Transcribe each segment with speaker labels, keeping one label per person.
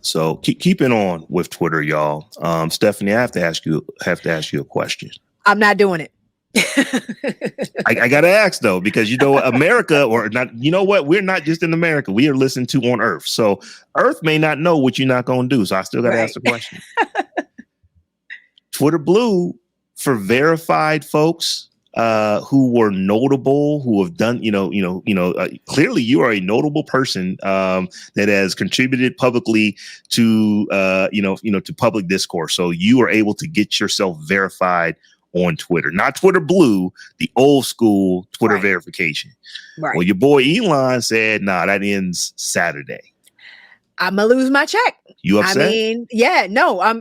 Speaker 1: So keeping on with Twitter, y'all. Stephanie, I have to ask you a question.
Speaker 2: I'm not doing it.
Speaker 1: I gotta ask though, because America, or not, you know what? We're not just in America. We are listened to on Earth. So Earth may not know what you're not gonna do. So I still gotta ask the question. Twitter Blue, for verified folks who were notable, who have done, clearly you are a notable person that has contributed publicly to, to public discourse. So you are able to get yourself verified on Twitter, not Twitter Blue, the old school Twitter verification.
Speaker 2: Right.
Speaker 1: Well, your boy Elon said, nah, that ends Saturday.
Speaker 2: I'm gonna lose my check.
Speaker 1: You upset?
Speaker 2: I mean, yeah, no, I'm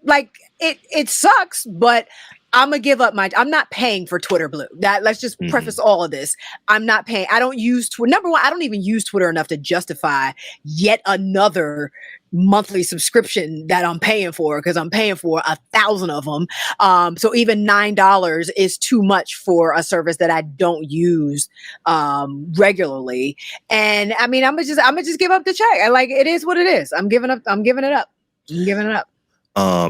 Speaker 2: like, it sucks, but I'm gonna give up I'm not paying for Twitter Blue. Let's just preface all of this. I'm not paying. I don't use Twitter. Number one, I don't even use Twitter enough to justify yet another monthly subscription that I'm paying for, because I'm paying for 1,000 of them. So even $9 is too much for a service that I don't use regularly. And I mean, I'm gonna just give up the check. Like, it is what it is. I'm giving it up.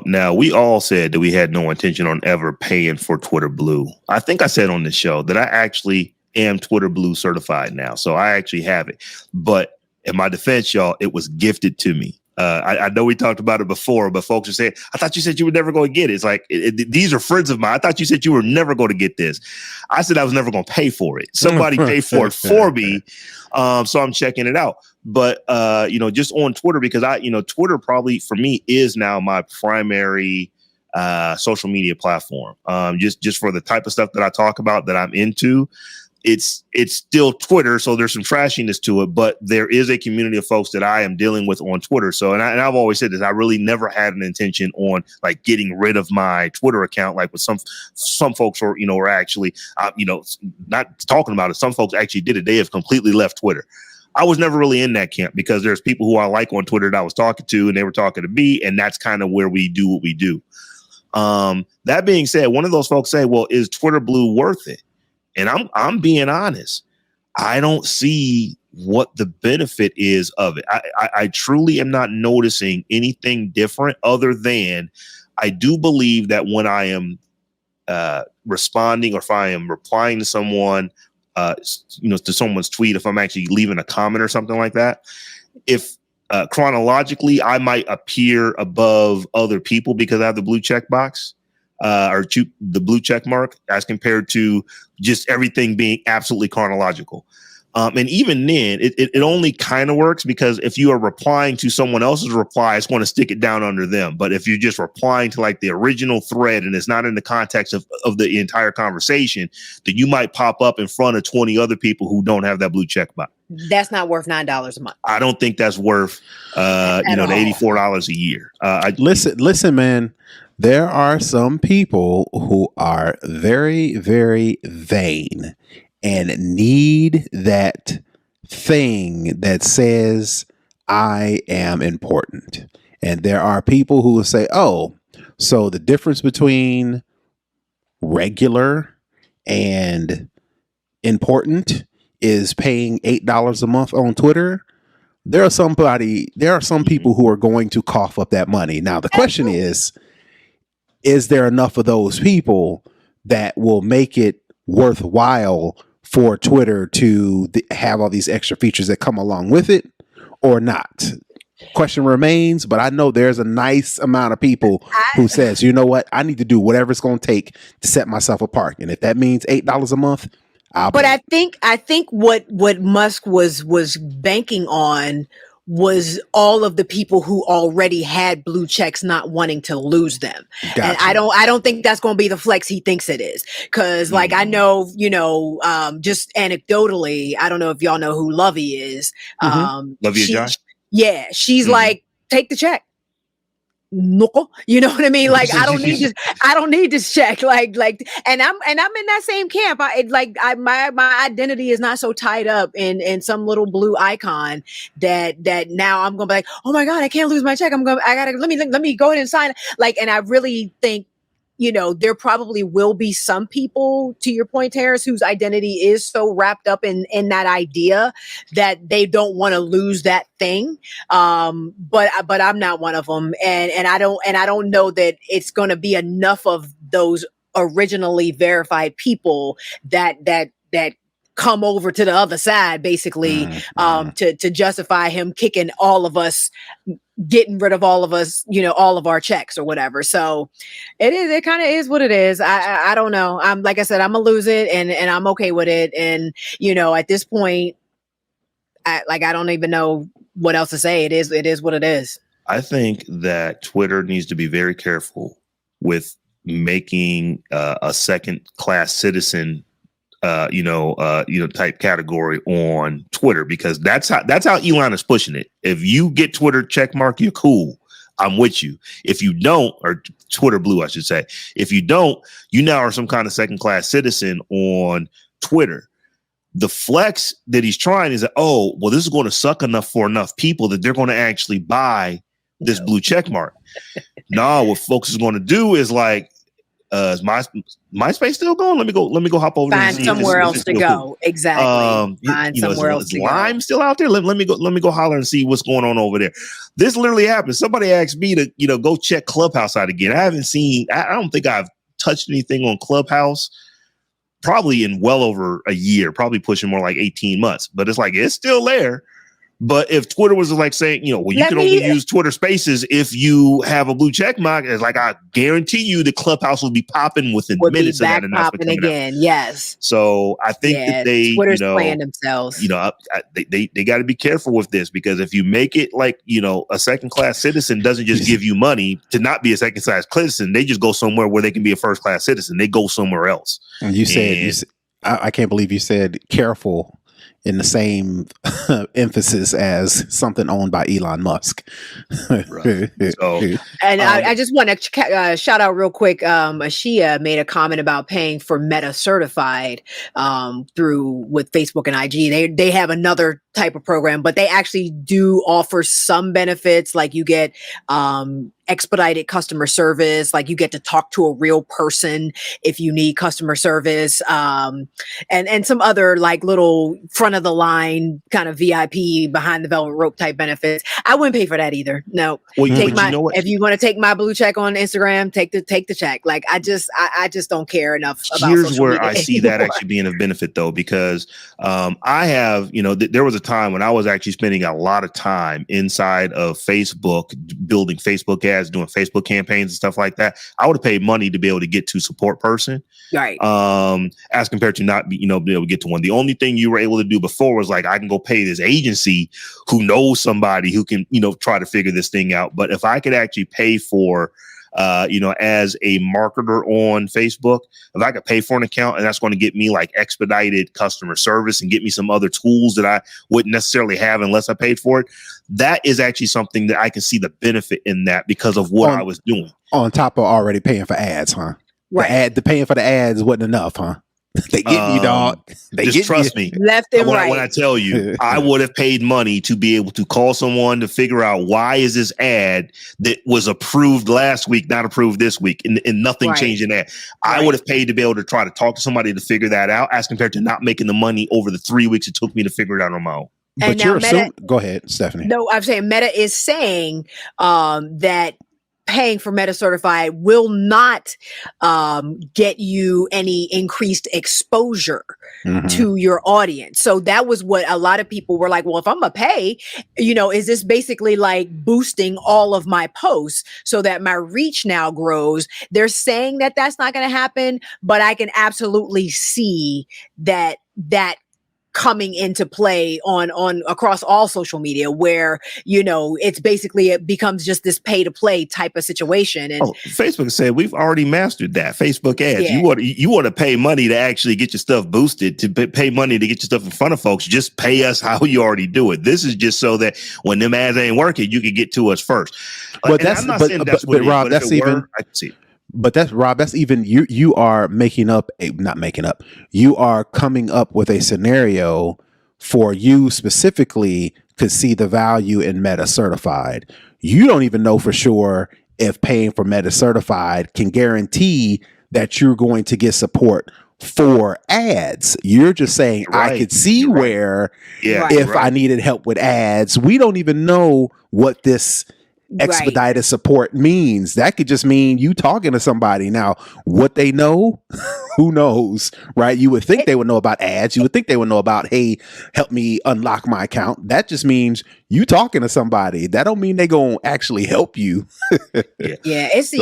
Speaker 1: Now, we all said that we had no intention on ever paying for Twitter Blue. I think I said on the show that I actually am Twitter Blue certified now. So I actually have it. But in my defense, y'all, it was gifted to me. I know we talked about it before, but folks are saying, I thought you said you were never going to get it. It's like, these are friends of mine. I thought you said you were never going to get this. I said I was never going to pay for it. Somebody paid for it for me. So I'm checking it out. But, just on Twitter, because Twitter probably for me is now my primary social media platform. Just for the type of stuff that I talk about that I'm into. It's still Twitter, so there's some trashiness to it, but there is a community of folks that I am dealing with on Twitter. So, and I've always said this, I really never had an intention on like getting rid of my Twitter account, like with some folks were actually, not talking about it. Some folks actually did it. They have completely left Twitter. I was never really in that camp, because there's people who I like on Twitter that I was talking to, and they were talking to me, and that's kind of where we do what we do. That being said, one of those folks say, well, is Twitter Blue worth it? And I'm being honest. I don't see what the benefit is of it. I truly am not noticing anything different, other than I do believe that when I am responding, or if I am replying to someone, to someone's tweet, if I'm actually leaving a comment or something like that, if chronologically I might appear above other people because I have the blue check box. Or the blue check mark, as compared to just everything being absolutely chronological. And even then, it only kind of works, because if you are replying to someone else's reply, it's going to stick it down under them. But if you're just replying to like the original thread, and it's not in the context of the entire conversation, then you might pop up in front of 20 other people who don't have that blue check box.
Speaker 2: That's not worth $9 a month.
Speaker 1: I don't think that's worth the $84 a year.
Speaker 3: Listen, man. There are some people who are very, very vain and need that thing that says, I am important. And there are people who will say, oh, so the difference between regular and important is paying $8 a month on Twitter. There are some people who are going to cough up that money. Now, the question is there enough of those people that will make it worthwhile for Twitter to have all these extra features that come along with it, or not? Question remains, but I know there's a nice amount of people who says, you know what, I need to do whatever it's going to take to set myself apart. And if that means $8 a month, I'll pay.
Speaker 2: I think what Musk was banking on was all of the people who already had blue checks not wanting to lose them. Gotcha. And I don't think that's going to be the flex he thinks it is. Cause like, I know, just anecdotally, I don't know if y'all know who Lovey is.
Speaker 1: Lovey Josh?
Speaker 2: Yeah. She's like, take the check. No, you know what I mean? Like, I don't need this check. Like, and I'm in that same camp. My identity is not so tied up in some little blue icon that now I'm going to be like, oh my God, I can't lose my check. Let me go ahead and sign. Like, and I really think there probably will be some people, to your point, Terrance, whose identity is so wrapped up in that idea that they don't want to lose that thing. But I'm not one of them, and I don't know that it's going to be enough of those originally verified people that come over to the other side, basically, to justify him kicking all of us, getting rid of all of us, all of our checks or whatever. So it kind of is what it is. I don't know. Like I said, I'm gonna lose it, and I'm okay with it. And at this point, I don't even know what else to say. It is what it is.
Speaker 1: I think that Twitter needs to be very careful with making a second class citizen type category on Twitter, because that's how Elon is pushing it. If you get Twitter check mark, you're cool. I'm with you. If you don't, or Twitter blue, I should say, if you don't, you now are some kind of second class citizen on Twitter. The flex that he's trying is that, this is going to suck enough for enough people that they're going to actually buy this blue check mark. No, what folks is going to do is like, is MySpace still going? Let me go hop over
Speaker 2: find
Speaker 1: there and
Speaker 2: somewhere else to go. Cool. Exactly. Find somewhere else to go. Lime still
Speaker 1: out there? Let me go holler and see what's going on over there. This literally happened. Somebody asked me to go check Clubhouse out again. I don't think I've touched anything on Clubhouse probably in well over a year, probably pushing more like 18 months. But it's like it's still there. But if Twitter was like saying, you can only use Twitter Spaces if you have a blue check mark, it's like I guarantee you the Clubhouse will be popping within minutes of that announcement coming
Speaker 2: again.
Speaker 1: Out.
Speaker 2: Yes.
Speaker 1: So I think that
Speaker 2: Twitter's playing themselves.
Speaker 1: They got to be careful with this, because if you make it like a second class citizen doesn't just give you money to not be a second class citizen, they just go somewhere where they can be a first class citizen. They go somewhere else.
Speaker 3: And you said I can't believe you said careful in the same emphasis as something owned by Elon Musk.
Speaker 1: Right.
Speaker 2: And I just want to shout out real quick. Ashia made a comment about paying for Meta certified with Facebook and IG. They have another type of program, but they actually do offer some benefits, like you get expedited customer service, like you get to talk to a real person if you need customer service, and some other like little front of the line kind of VIP behind the velvet rope type benefits. I wouldn't pay for that either. No.
Speaker 1: Well,
Speaker 2: if you want to take my blue check on Instagram, take the check. Like I just don't care enough about
Speaker 1: Here's where I see
Speaker 2: anymore.
Speaker 1: that actually being a benefit though, because I have, there was a time when I was actually spending a lot of time inside of Facebook, building Facebook ads, doing Facebook campaigns and stuff like that. I would have paid money to be able to get to support person.
Speaker 2: Right.
Speaker 1: As compared to not be able to get to one. The only thing you were able to do before was like, I can go pay this agency who knows somebody who can, try to figure this thing out. But if I could actually pay for, as a marketer on Facebook, if I could pay for an account and that's going to get me like expedited customer service and get me some other tools that I wouldn't necessarily have unless I paid for it, that is actually something that I can see the benefit in that because of what I was doing.
Speaker 3: On top of already paying for ads, huh?
Speaker 2: Right.
Speaker 3: The paying for the ads wasn't enough, huh? They get you, dog.
Speaker 1: Just trust me.
Speaker 2: Left and right.
Speaker 1: When I tell you, I would have paid money to be able to call someone to figure out why is this ad that was approved last week not approved this week, and nothing changed in that. I would have paid to be able to try to talk to somebody to figure that out, as compared to not making the money over the 3 weeks it took me to figure it out on my own.
Speaker 3: But you're assuming. Go ahead, Stephanie.
Speaker 2: No, I'm saying Meta is saying that paying for Meta certified will not get you any increased exposure to your audience. So that was what a lot of people were like, well, if I'm gonna pay, is this basically like boosting all of my posts so that my reach now grows? They're saying that that's not going to happen, but I can absolutely see that coming into play on across all social media, where it's basically, it becomes just this pay to play type of situation. And
Speaker 1: Facebook said we've already mastered that. Facebook ads, you want to pay money to actually get your stuff boosted, to pay money to get your stuff in front of folks. Just pay us how you already do it. This is just so that when them ads ain't working, you can get to us first.
Speaker 3: But Rob, that's even.
Speaker 1: I can see it.
Speaker 3: But that's Rob, that's even you are you are coming up with a scenario for you specifically to see the value in Meta certified. You don't even know for sure if paying for Meta Certified can guarantee that you're going to get support for ads. You're just saying, I could see where if I needed help with ads, we don't even know what this expedited support means. That could just mean you talking to somebody. Now, what they know, who knows, right? You would think they would know about ads. You would think they would know about, hey, help me unlock my account. That just means you talking to somebody. That don't mean they gonna actually help you.
Speaker 2: It's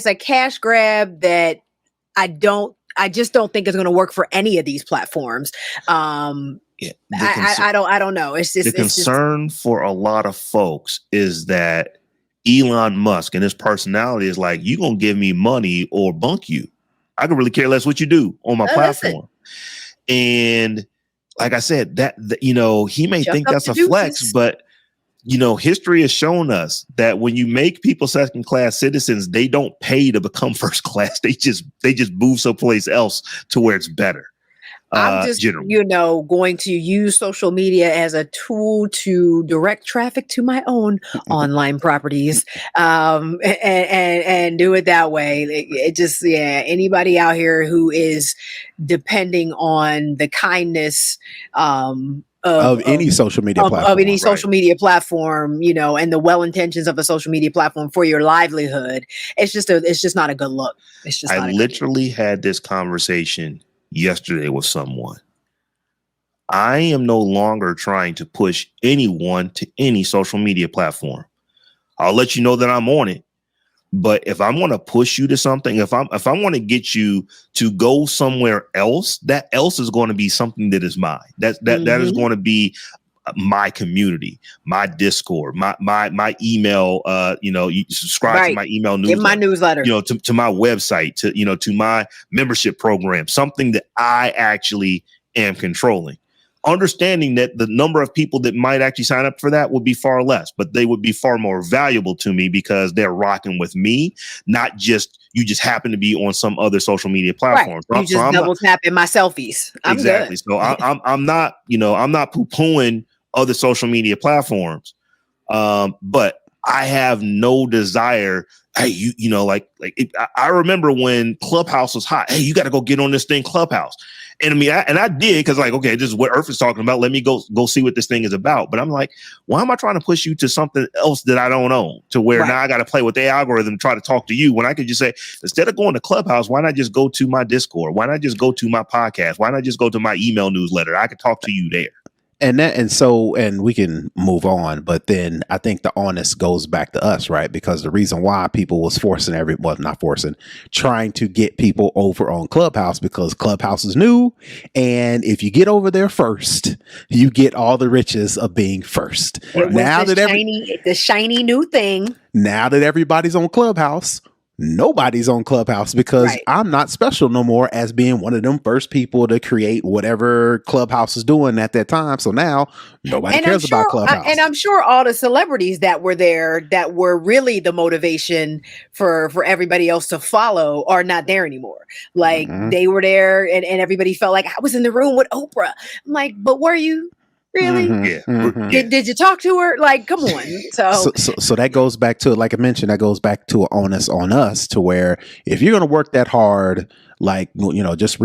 Speaker 2: a cash grab that I just don't think it's going to work for any of these platforms. I don't know. It's just
Speaker 1: the concern for a lot of folks is that Elon Musk and his personality is like, you gonna give me money or bunk you. I could really care less what you do on my platform. And like I said, that he may think that's a flex, but history has shown us that when you make people second class citizens, they don't pay to become first class. They just move someplace else to where it's better.
Speaker 2: I'm just, going to use social media as a tool to direct traffic to my own online properties, and do it that way. It just, anybody out here who is depending on the kindness, of any social media platform, social media platform, and the well intentions of a social media platform for your livelihood, it's just not a good look. It's just. I
Speaker 1: literally had this conversation yesterday with someone. I am no longer trying to push anyone to any social media platform. I'll let you know that I'm on it. But if I'm going to push you to something, if I want to get you to go somewhere else, that else is going to be something that is mine. That is going to be my community, my Discord, my email. You subscribe to my email newsletter.
Speaker 2: Get my newsletter.
Speaker 1: To my website, to my membership program. Something that I actually am controlling. Understanding that the number of people that might actually sign up for that would be far less, but they would be far more valuable to me because they're rocking with me, not just you just happen to be on some other social media platform.
Speaker 2: Right. You just double tapping my selfies.
Speaker 1: Exactly. So I'm not poo-pooing other social media platforms, but I have no desire. Hey, I remember when Clubhouse was hot. Hey, you got to go get on this thing, Clubhouse. And I did because okay, this is what Earth is talking about. Let me go see what this thing is about. But I'm like, why am I trying to push you to something else that I don't own? To where now I got to play with the algorithm, try to talk to you when I could just say, instead of going to Clubhouse, why not just go to my Discord? Why not just go to my podcast? Why not just go to my email newsletter? I could talk to you there.
Speaker 3: And we can move on, but then I think the onus goes back to us, right? Because the reason why people was trying to get people over on Clubhouse because Clubhouse is new. And if you get over there first, you get all the riches of being first.
Speaker 2: Now that the shiny new thing.
Speaker 3: Now that everybody's on Clubhouse, nobody's on Clubhouse because I'm not special no more as being one of them first people to create whatever Clubhouse is doing at that time. So now nobody cares about Clubhouse.
Speaker 2: And I'm sure all the celebrities that were there that were really the motivation for everybody else to follow are not there anymore. Like they were there and everybody felt like I was in the room with Oprah. I'm like, but were you? Really? Did you talk to her? Like, come on. So
Speaker 3: that goes back to, like I mentioned, that goes back to an onus on us to where if you're going to work that hard, just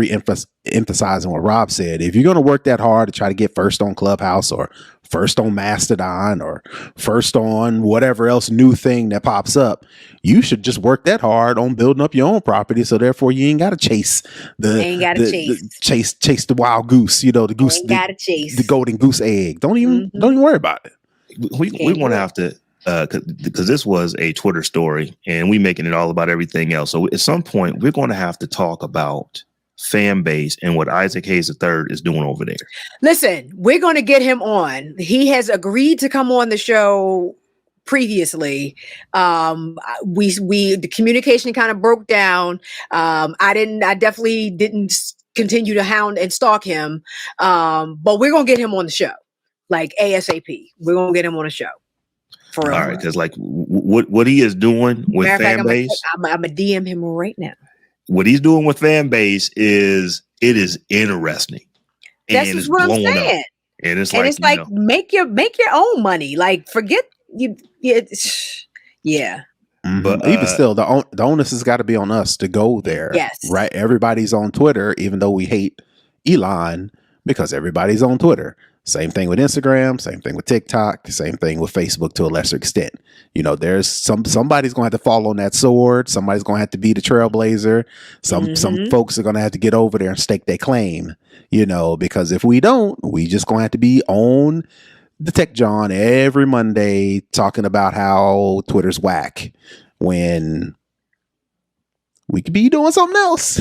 Speaker 3: emphasizing what Rob said, if you're going to work that hard to try to get first on Clubhouse or first on Mastodon or first on whatever else new thing that pops up, you should just work that hard on building up your own property. So therefore you ain't got to chase chase the wild goose, the goose, the golden goose egg. Don't even worry about it.
Speaker 1: We want to have to, because this was a Twitter story and we making it all about everything else. So at some point we're going to have to talk about fan base and what Isaac Hayes III is doing over there.
Speaker 2: Listen, we're going to get him on. He has agreed to come on the show previously. The communication kind of broke down. I definitely didn't continue to hound and stalk him. But we're going to get him on the show, like ASAP. We're going to get him on the show.
Speaker 1: For real. All right. Cause what he is doing with fan base,
Speaker 2: I'm going to DM him right now.
Speaker 1: What he's doing with fan base is interesting.
Speaker 2: That's just what I'm saying.
Speaker 1: And it's
Speaker 2: like make your own money. Like forget you Yeah.
Speaker 1: But
Speaker 3: even still, the onus has got to be on us to go there.
Speaker 2: Yes.
Speaker 3: Right. Everybody's on Twitter, even though we hate Elon, because everybody's on Twitter. Same thing with Instagram, same thing with TikTok, same thing with Facebook to a lesser extent. You know, there's somebody's going to have to fall on that sword. Somebody's going to have to be the trailblazer. Some folks are going to have to get over there and stake their claim, you know, because if we don't, we just going to have to be on the Tech John every Monday talking about how Twitter's whack when we could be doing something else.